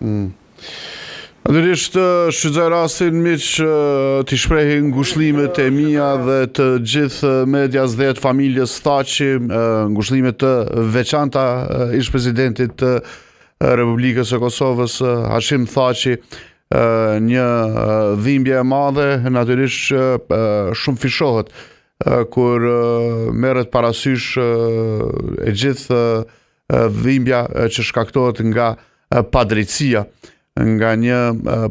Natyrisht shfrytëzoj rastin miq t'i shprehi ngushëllimet e mia dhe të gjithë medias dhe të familjes Thaçi, ngushëllime të veçanta ish presidentit të Republikës së Kosovës Hashim Thaçi, një dhimbje e madhe, natyrisht shumë fishohet kur merret parasysh e gjithë dhimbja që shkaktohet nga padrejtësia, nga një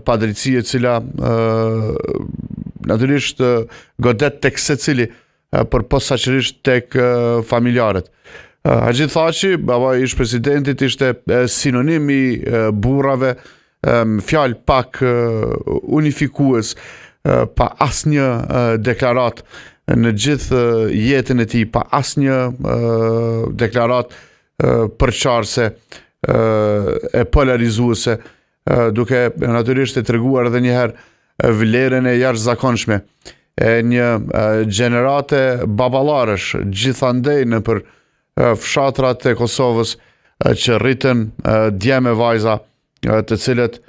padrejtësi e cila natyrisht godet tek secili, por posaçërisht tek familjarët. Haxhi Thaçi, baba ish presidentit, ishte sinonim i burrave, fjalë pak unifikues, pa asnjë deklarat në gjithë jetën e tij, pa asnjë deklarat përçarse e polarizuese, duke natyrisht e treguar edhe një herë vlerën e jashtëzakonshme e një gjenerate baballarësh gjithandej nëpër fshatrat e Kosovës që rriten djemë e vajza, të cilët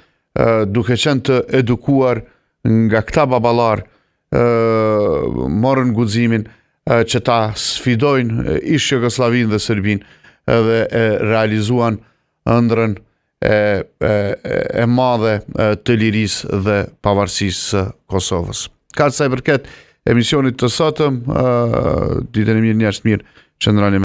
duke qenë të edukuar nga këta baballar morën guximin që ta sfidojnë ish Jugosllavinë dhe Serbinë dhe e realizuan ëndrrën e madhe të lirisë dhe pavarësisë së Kosovës. Ka sa i përket emisionit të sotëm, ditën e mirë, njerëz mirë, qëndroni